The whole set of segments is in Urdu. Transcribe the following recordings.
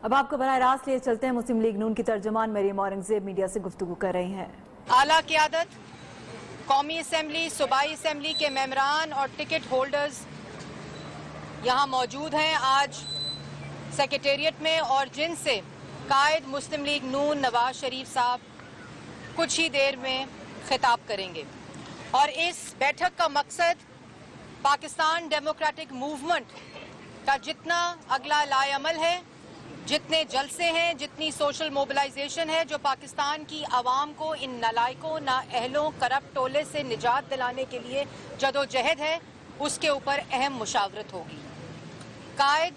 اب آپ کو براہ راست لیے چلتے ہیں، مسلم لیگ نون کی ترجمان مریم اورنگزیب میڈیا سے گفتگو کر رہی ہیں۔ اعلیٰ قیادت، قومی اسمبلی، صوبائی اسمبلی کے ممبران اور ٹکٹ ہولڈرز یہاں موجود ہیں آج سیکریٹریٹ میں، اور جن سے قائد مسلم لیگ نون نواز شریف صاحب کچھ ہی دیر میں خطاب کریں گے، اور اس بیٹھک کا مقصد پاکستان ڈیموکریٹک موومنٹ کا جتنا اگلا لائے عمل ہے، جتنے جلسے ہیں، جتنی سوشل موبلائزیشن ہے جو پاکستان کی عوام کو ان نالائقوں، نااہلوں، کرپٹ ٹولے سے نجات دلانے کے لیے جدوجہد ہے، اس کے اوپر اہم مشاورت ہوگی۔ قائد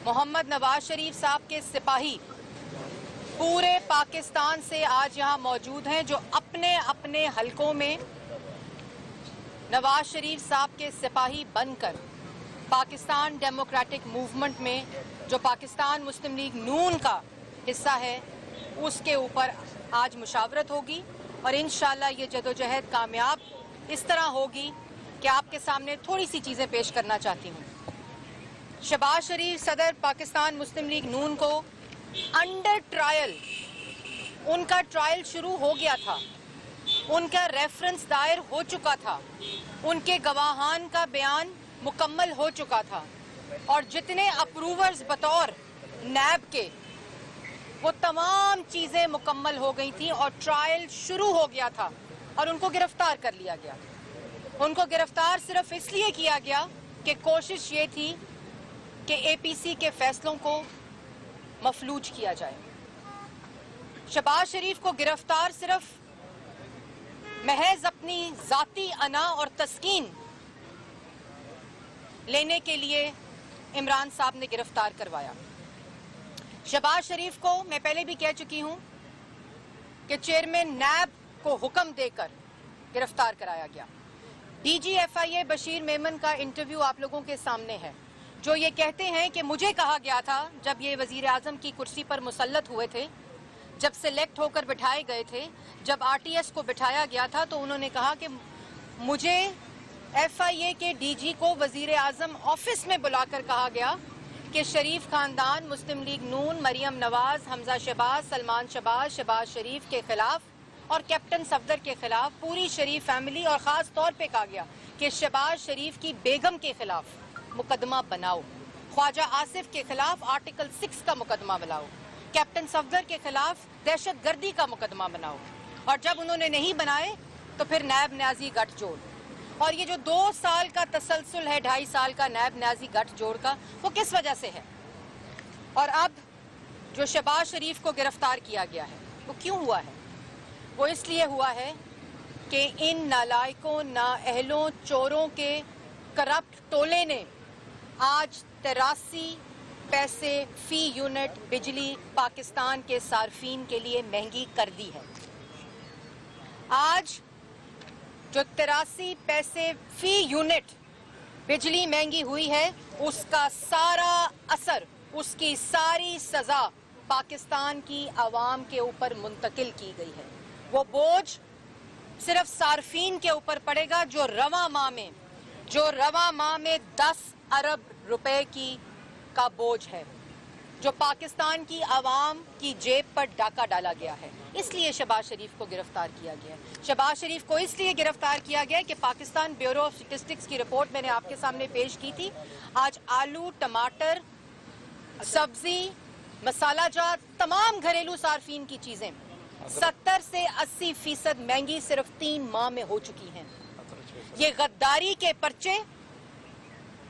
محمد نواز شریف صاحب کے سپاہی پورے پاکستان سے آج یہاں موجود ہیں، جو اپنے اپنے حلقوں میں نواز شریف صاحب کے سپاہی بن کر پاکستان ڈیموکریٹک موومنٹ میں، جو پاکستان مسلم لیگ نون کا حصہ ہے، اس کے اوپر آج مشاورت ہوگی، اور انشاءاللہ یہ جدوجہد کامیاب اس طرح ہوگی کہ آپ کے سامنے تھوڑی سی چیزیں پیش کرنا چاہتی ہوں۔ شہباز شریف صدر پاکستان مسلم لیگ نون کو انڈر ٹرائل، ان کا ٹرائل شروع ہو گیا تھا، ان کا ریفرنس دائر ہو چکا تھا، ان کے گواہان کا بیان مکمل ہو چکا تھا، اور جتنے اپروورز بطور نیب کے، وہ تمام چیزیں مکمل ہو گئی تھیں، اور ٹرائل شروع ہو گیا تھا، اور ان کو گرفتار کر لیا گیا۔ ان کو گرفتار صرف اس لیے کیا گیا کہ کوشش یہ تھی کہ اے پی سی کے فیصلوں کو مفلوج کیا جائے۔ شہباز شریف کو گرفتار صرف محض اپنی ذاتی انا اور تسکین لینے کے لیے عمران صاحب نے گرفتار کروایا۔ شہباز شریف کو میں پہلے بھی کہہ چکی ہوں کہ چیئرمین نیب کو حکم دے کر گرفتار کرایا گیا۔ ڈی جی ایف آئی اے بشیر میمن کا انٹرویو آپ لوگوں کے سامنے ہے، جو یہ کہتے ہیں کہ مجھے کہا گیا تھا جب یہ وزیر اعظم کی کرسی پر مسلط ہوئے تھے، جب سلیکٹ ہو کر بٹھائے گئے تھے، جب آر ٹی ایس کو بٹھایا گیا تھا، تو انہوں نے کہا کہ مجھے ایف آئی اے کے ڈی جی کو وزیر اعظم آفس میں بلا کر کہا گیا کہ شریف خاندان، مسلم لیگ نون، مریم نواز، حمزہ شہباز، سلمان شہباز، شہباز شریف کے خلاف اور کیپٹن صفدر کے خلاف پوری شریف فیملی، اور خاص طور پہ کہا گیا کہ شہباز شریف کی بیگم کے خلاف مقدمہ بناؤ، خواجہ آصف کے خلاف آرٹیکل 6 کا مقدمہ بناؤ، کیپٹن صفدر کے خلاف دہشت گردی کا مقدمہ بناؤ، اور جب انہوں نے نہیں بنائے تو پھر نیب نیازی گٹھ جوڑ۔ اور یہ جو 2 سال کا تسلسل ہے، 2.5 سال کا نیب نیازی گٹھ جوڑ کا، وہ کس وجہ سے ہے؟ اور اب جو شہباز شریف کو گرفتار کیا گیا ہے، وہ کیوں ہوا ہے؟ وہ اس لیے ہوا ہے کہ ان نالائقوں، نااہلوں، چوروں کے کرپٹ ٹولے نے آج 83 پیسے فی یونٹ بجلی پاکستان کے صارفین کے لیے مہنگی کر دی ہے۔ آج جو 83 پیسے فی یونٹ بجلی مہنگی ہوئی ہے، اس کا سارا اثر، اس کی ساری سزا پاکستان کی عوام کے اوپر منتقل کی گئی ہے۔ وہ بوجھ صرف صارفین کے اوپر پڑے گا، جو رواں ماہ میں 10 ارب روپے کا بوجھ ہے، جو پاکستان کی عوام کی جیب پر ڈاکہ ڈالا گیا ہے۔ اس لیے شہباز شریف کو گرفتار کیا گیا ہے۔ شہباز شریف کو اس لیے گرفتار کیا گیا ہے کہ پاکستان بیورو آف اسٹیٹسٹکس کی رپورٹ میں نے آپ کے سامنے پیش کی تھی۔ آج آلو، ٹماٹر، سبزی، مسالہ جات، تمام گھریلو صارفین کی چیزیں 70 سے 80% مہنگی صرف 3 ماہ میں ہو چکی ہیں۔ یہ غداری کے پرچے،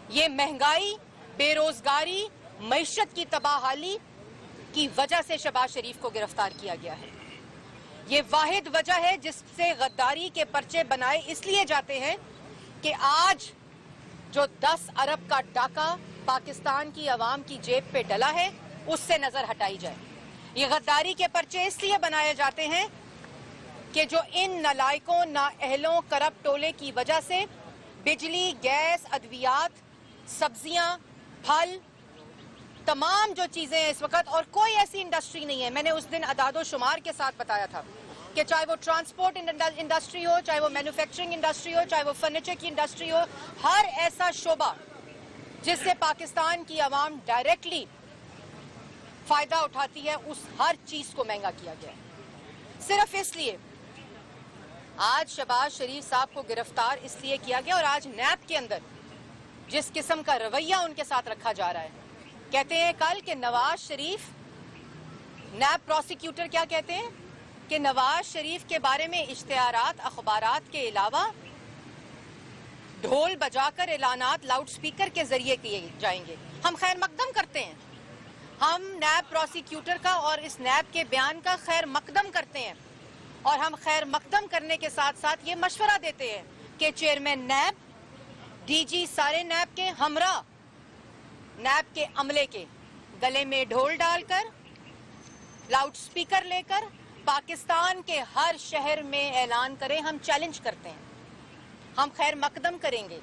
یہ مہنگائی، بے روزگاری، معیشت کی تباہی کی وجہ سے شہباز شریف کو گرفتار کیا گیا ہے۔ یہ واحد وجہ ہے جس سے غداری کے پرچے بنائے اس لیے جاتے ہیں کہ آج جو 10 ارب کا ڈاکہ پاکستان کی عوام کی جیب پہ ڈلا ہے، اس سے نظر ہٹائی جائے۔ یہ غداری کے پرچے اس لیے بنائے جاتے ہیں کہ جو ان نالائقوں، نااہلوں، کرپٹ ٹولے کی وجہ سے بجلی، گیس، ادویات، سبزیاں، پھل، تمام جو چیزیں ہیں اس وقت، اور کوئی ایسی انڈسٹری نہیں ہے، میں نے اس دن اعداد و شمار کے ساتھ بتایا تھا کہ چاہے وہ ٹرانسپورٹ انڈسٹری ہو، چاہے وہ مینوفیکچرنگ انڈسٹری ہو، چاہے وہ فرنیچر کی انڈسٹری ہو، ہر ایسا شعبہ جس سے پاکستان کی عوام ڈائریکٹلی فائدہ اٹھاتی ہے اس ہر چیز کو مہنگا کیا گیا ہے. صرف اس لیے آج شہباز شریف صاحب کو گرفتار اس لیے کیا گیا اور آج نیب کے اندر جس قسم کا رویہ ان کے ساتھ رکھا جا رہا ہے. کہتے ہیں کل کہ نواز شریف، نیب پروسیکیوٹر کیا کہتے ہیں کہ نواز شریف کے بارے میں اشتہارات اخبارات کے علاوہ ڈھول بجا کر اعلانات لاؤڈ سپیکر کے ذریعے کیے جائیں گے. ہم خیر مقدم کرتے ہیں، ہم نیب پروسیکیوٹر کا اور اس نیب کے بیان کا خیر مقدم کرتے ہیں، اور ہم خیر مقدم کرنے کے ساتھ ساتھ یہ مشورہ دیتے ہیں کہ چیئرمین نیب، ڈی جی سارے نیب کے ہمراہ نیب کے عملے کے گلے میں ڈھول ڈال کر لاؤڈ سپیکر لے کر پاکستان کے ہر شہر میں اعلان کریں. ہم چیلنج کرتے ہیں، ہم خیر مقدم کریں گے.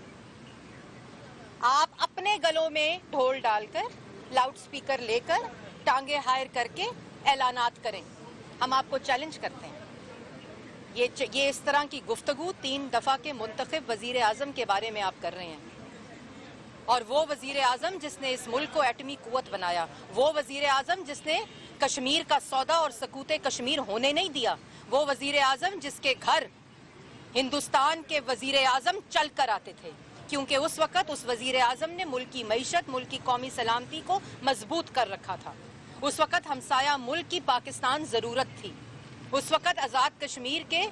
آپ اپنے گلوں میں ڈھول ڈال کر لاؤڈ سپیکر لے کر ٹانگیں ہائر کر کے اعلانات کریں. ہم آپ کو چیلنج کرتے ہیں. یہ اس طرح کی گفتگو 3 دفعہ کے منتخب وزیر اعظم کے بارے میں آپ کر رہے ہیں، اور وہ وزیر اعظم جس نے اس ملک کو ایٹمی قوت بنایا، وہ وزیر اعظم جس نے کشمیر کا سودا اور سکوت کشمیر ہونے نہیں دیا، وہ وزیر اعظم جس کے گھر ہندوستان کے وزیر اعظم چل کر آتے تھے، کیونکہ اس وقت اس وزیر اعظم نے ملک کی معیشت، ملک کی قومی سلامتی کو مضبوط کر رکھا تھا. اس وقت ہمسایہ ملک کی پاکستان ضرورت تھی. اس وقت آزاد کشمیر کے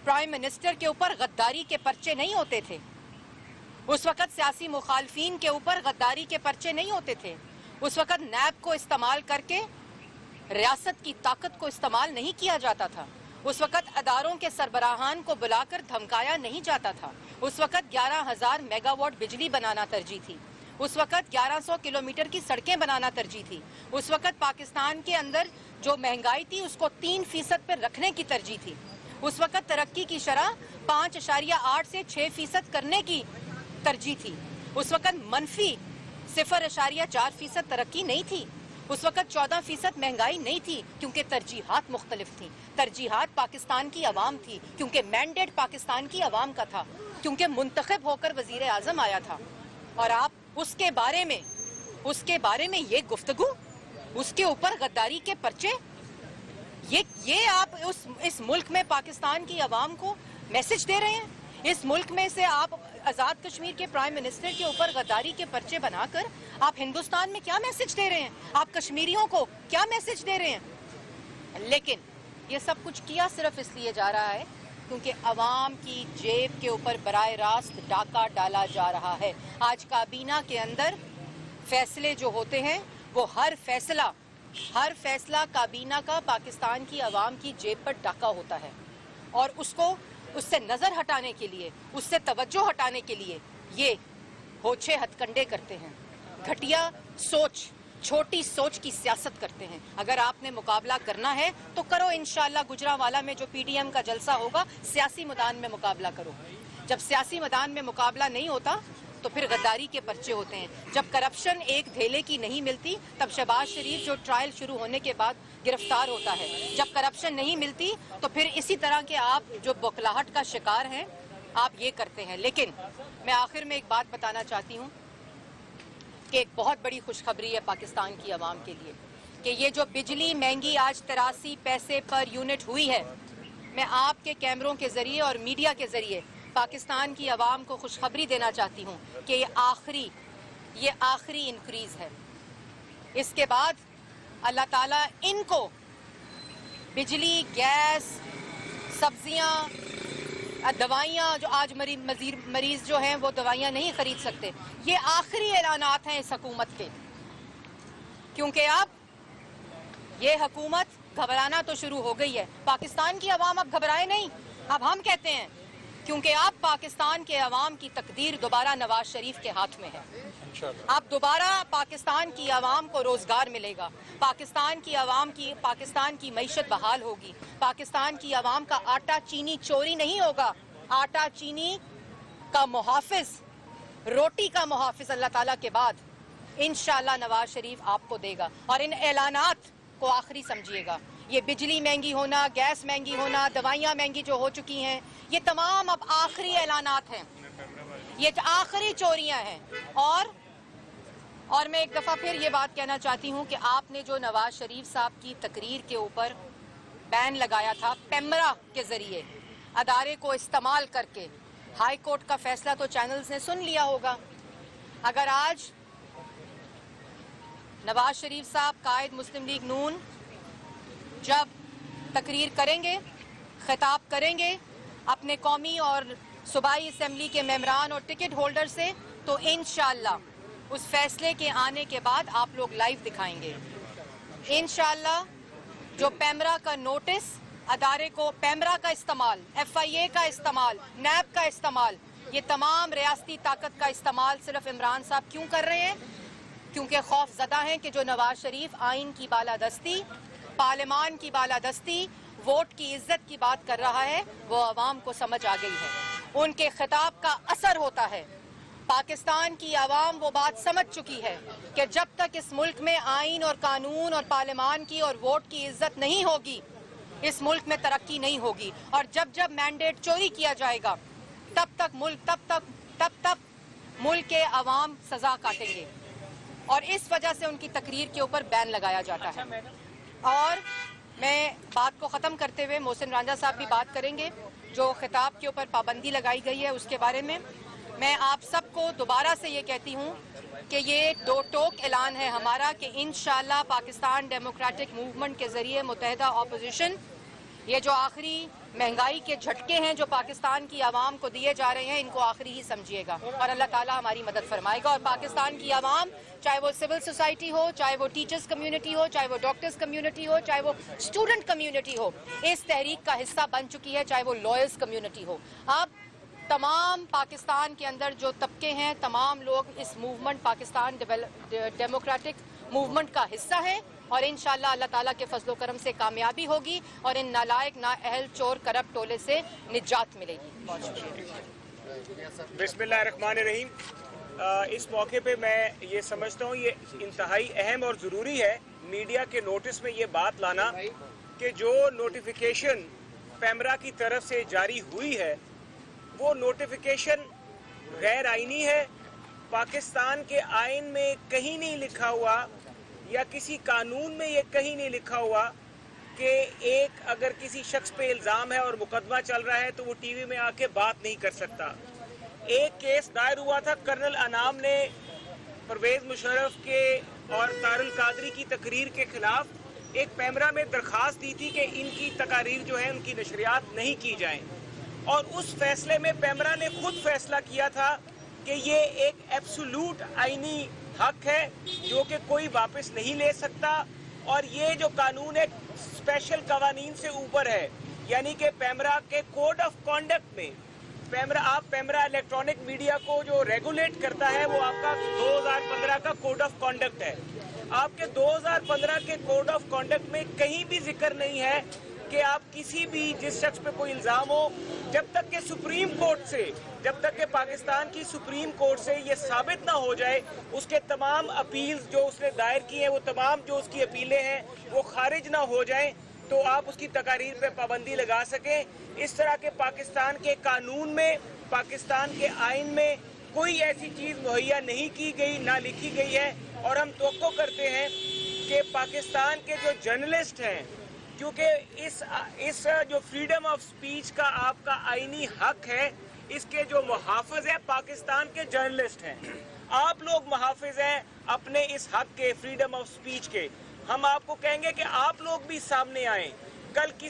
پرائم منسٹر کے اوپر غداری کے پرچے نہیں ہوتے تھے. اس وقت سیاسی مخالفین کے اوپر غداری کے پرچے نہیں ہوتے تھے. اس وقت نیب کو استعمال کر کے ریاست کی طاقت کو استعمال نہیں کیا جاتا تھا. اس وقت اداروں کے سربراہان کو بلا کر دھمکایا نہیں جاتا تھا. اس وقت 11,000 میگا واٹ بجلی بنانا ترجیح تھی. اس وقت 1100 کلومیٹر کی سڑکیں بنانا ترجیح تھی. اس وقت پاکستان کے اندر جو مہنگائی تھی اس کو 3% پر رکھنے کی ترجیح تھی. اس وقت ترقی کی شرح 5.8 سے 6% کرنے کی ترجیح تھی. اس وقت منفی 0.4% ترقی نہیں تھی. اس وقت 14% مہنگائی نہیں تھی، کیونکہ ترجیحات مختلف تھیں. ترجیحات پاکستان کی عوام تھی، کیونکہ مینڈیٹ پاکستان کی عوام کا تھا، کیونکہ منتخب ہو کر وزیر اعظم آیا تھا. اور آپ اس کے بارے میں یہ گفتگو، اس کے اوپر غداری کے پرچے، یہ آپ اس ملک میں پاکستان کی عوام کو میسج دے رہے ہیں. اس ملک میں سے آپ آزاد کشمیر کے پرائم منسٹر کے اوپر غداری کے پرچے بنا کر آپ ہندوستان میں کیا میسج دے رہے ہیں؟ آپ کشمیریوں کو کیا میسج دے رہے ہیں؟ لیکن یہ سب کچھ کیا صرف اس لیے جا رہا ہے کیونکہ عوام کی جیب کے اوپر براہ راست ڈاکہ ڈالا جا رہا ہے. آج کابینہ کے اندر فیصلے جو ہوتے ہیں وہ ہر فیصلہ کابینہ کا پاکستان کی عوام کی جیب پر ڈاکہ ہوتا ہے. اور اس سے نظر ہٹانے کے لیے، اس سے توجہ ہٹانے کے لیے یہ ہوچھے ہتھ کنڈے کرتے ہیں، گھٹیا سوچ، چھوٹی سوچ کی سیاست کرتے ہیں. اگر آپ نے مقابلہ کرنا ہے تو کرو، انشاءاللہ گجرانوالہ میں جو پی ڈی ایم کا جلسہ ہوگا سیاسی میدان میں مقابلہ کرو. جب سیاسی میدان میں مقابلہ نہیں ہوتا تو پھر غداری کے پرچے ہوتے ہیں. جب کرپشن ایک دھیلے کی نہیں ملتی تب شہباز شریف جو ٹرائل شروع ہونے کے بعد گرفتار ہوتا ہے. جب کرپشن نہیں ملتی تو پھر اسی طرح کے آپ جو بوکھلاہٹ کا شکار ہیں آپ یہ کرتے ہیں. لیکن میں آخر میں ایک بات بتانا چاہتی ہوں کہ ایک بہت بڑی خوشخبری ہے پاکستان کی عوام کے لیے کہ یہ جو بجلی مہنگی آج 83 پیسے پر یونٹ ہوئی ہے، میں آپ کے کیمروں کے ذریعے اور میڈیا کے ذریعے پاکستان کی عوام کو خوشخبری دینا چاہتی ہوں کہ یہ آخری انکریز ہے. اس کے بعد اللہ تعالیٰ ان کو بجلی، گیس، سبزیاں، دوائیاں، جو آج مریض جو ہیں وہ دوائیاں نہیں خرید سکتے، یہ آخری اعلانات ہیں اس حکومت کے. کیونکہ اب یہ حکومت گھبرانا تو شروع ہو گئی ہے. پاکستان کی عوام اب گھبرائے نہیں. اب ہم کہتے ہیں کیونکہ اب پاکستان کے عوام کی تقدیر دوبارہ نواز شریف کے ہاتھ میں ہے. اب دوبارہ پاکستان کی عوام کو روزگار ملے گا، پاکستان کی معیشت بحال ہوگی، پاکستان کی عوام کا آٹا چینی چوری نہیں ہوگا. آٹا چینی کا محافظ، روٹی کا محافظ اللہ تعالیٰ کے بعد انشاءاللہ نواز شریف آپ کو دے گا. اور ان اعلانات کو آخری سمجھیے گا. یہ بجلی مہنگی ہونا، گیس مہنگی ہونا، دوائیاں مہنگی جو ہو چکی ہیں، یہ تمام اب آخری اعلانات ہیں، یہ آخری چوریاں ہیں. اور اور میں ایک دفعہ پھر یہ بات کہنا چاہتی ہوں کہ آپ نے جو نواز شریف صاحب کی تقریر کے اوپر بین لگایا تھا پیمرا کے ذریعے ادارے کو استعمال کر کے، ہائی کورٹ کا فیصلہ تو چینلز نے سن لیا ہوگا. اگر آج نواز شریف صاحب قائد مسلم لیگ نون جب تقریر کریں گے، خطاب کریں گے اپنے قومی اور صوبائی اسمبلی کے ممبران اور ٹکٹ ہولڈر سے، تو انشاءاللہ اس فیصلے کے آنے کے بعد آپ لوگ لائیو دکھائیں گے. انشاءاللہ جو پیمرا کا نوٹس ادارے کو، پیمرا کا استعمال، ایف آئی اے کا استعمال، نیب کا استعمال، یہ تمام ریاستی طاقت کا استعمال صرف عمران صاحب کیوں کر رہے ہیں؟ کیونکہ خوف زدہ ہیں کہ جو نواز شریف آئین کی بالادستی، پارلیمان کی بالادستی، ووٹ کی عزت کی بات کر رہا ہے، وہ عوام کو سمجھ آ گئی ہے. ان کے خطاب کا اثر ہوتا ہے. پاکستان کی عوام وہ بات سمجھ چکی ہے کہ جب تک اس ملک میں آئین اور قانون اور پارلیمان کی اور ووٹ کی عزت نہیں ہوگی، اس ملک میں ترقی نہیں ہوگی. اور جب جب مینڈیٹ چوری کیا جائے گا، تب تک ملک کے عوام سزا کاٹیں گے. اور اس وجہ سے ان کی تقریر کے اوپر بین لگایا جاتا ہے. اور میں بات کو ختم کرتے ہوئے، محسن رانجھا صاحب بھی بات کریں گے، جو خطاب کے اوپر پابندی لگائی گئی ہے اس کے بارے میں. میں آپ سب کو دوبارہ سے یہ کہتی ہوں کہ یہ دو ٹوک اعلان ہے ہمارا کہ انشاءاللہ پاکستان ڈیموکریٹک موومنٹ کے ذریعے متحدہ اپوزیشن یہ جو آخری مہنگائی کے جھٹکے ہیں جو پاکستان کی عوام کو دیے جا رہے ہیں، ان کو آخری ہی سمجھیے گا اور اللہ تعالیٰ ہماری مدد فرمائے گا. اور پاکستان کی عوام، چاہے وہ سول سوسائٹی ہو، چاہے وہ ٹیچرز کمیونٹی ہو، چاہے وہ ڈاکٹرز کمیونٹی ہو، چاہے وہ اسٹوڈنٹ کمیونٹی ہو، اس تحریک کا حصہ بن چکی ہے، چاہے وہ لائرز کمیونٹی ہو. اب تمام پاکستان کے اندر جو طبقے ہیں، تمام لوگ اس موومنٹ، پاکستان ڈیموکریٹک موومنٹ کا حصہ ہیں. اور انشاءاللہ اللہ تعالیٰ کے فضل و کرم سے کامیابی ہوگی اور ان نالائق، نااہل، چور، کرپٹ ٹولے سے نجات ملے گی. بہت شکریہ. بسم اللہ الرحمن الرحیم. اس موقع پہ میں یہ سمجھتا ہوں یہ انتہائی اہم اور ضروری ہے میڈیا کے نوٹس میں یہ بات لانا کہ جو نوٹیفیکیشن پیمرا کی طرف سے جاری ہوئی ہے وہ نوٹیفیکیشن غیر آئینی ہے. پاکستان کے آئین میں کہیں نہیں لکھا ہوا یا کسی قانون میں یہ کہیں نہیں لکھا ہوا کہ ایک اگر کسی شخص پہ الزام ہے اور مقدمہ چل رہا ہے تو وہ ٹی وی میں آ کے بات نہیں کر سکتا. ایک کیس دائر ہوا تھا، کرنل انعام نے پرویز مشرف کے اور طاہر القادری کی تقریر کے خلاف ایک پیمرا میں درخواست دی تھی کہ ان کی تقاریر جو ہیں ان کی نشریات نہیں کی جائیں، اور اس فیصلے میں پیمرا نے خود فیصلہ کیا تھا کہ یہ ایک ایبسولوٹ آئینی حق ہے جو کہ کوئی واپس نہیں لے سکتا، اور یہ جو قانون ہے اسپیشل قوانین سے اوپر ہے. یعنی کہ پیمرا کے کوڈ آف کانڈکٹ میں پیمرا الیکٹرانک میڈیا کو جو ریگولیٹ کرتا ہے وہ آپ کا 2015 کا کوڈ آف کانڈکٹ ہے. آپ کے 2015 کے کوڈ آف کانڈکٹ میں کہیں بھی ذکر نہیں ہے کہ آپ کسی بھی جس شخص پہ کوئی الزام ہو، جب تک کہ سپریم کورٹ سے، جب تک کہ پاکستان کی سپریم کورٹ سے یہ ثابت نہ ہو جائے، اس کے تمام اپیلز جو اس نے دائر کی ہیں، وہ تمام جو اس کی اپیلیں ہیں وہ خارج نہ ہو جائیں، تو آپ اس کی تقاریر پہ پابندی لگا سکیں. اس طرح کے پاکستان کے قانون میں، پاکستان کے آئین میں کوئی ایسی چیز مہیا نہیں کی گئی، نہ لکھی گئی ہے. اور ہم توقع کرتے ہیں کہ پاکستان کے جو جرنلسٹ ہیں، کیونکہ اس جو فریڈم آف سپیچ کا آپ کا آئینی حق ہے، اس کے جو محافظ ہیں پاکستان کے جرنلسٹ ہیں. آپ لوگ محافظ ہیں اپنے اس حق کے، فریڈم آف سپیچ کے. ہم آپ کو کہیں گے کہ آپ لوگ بھی سامنے آئیں. کل کسی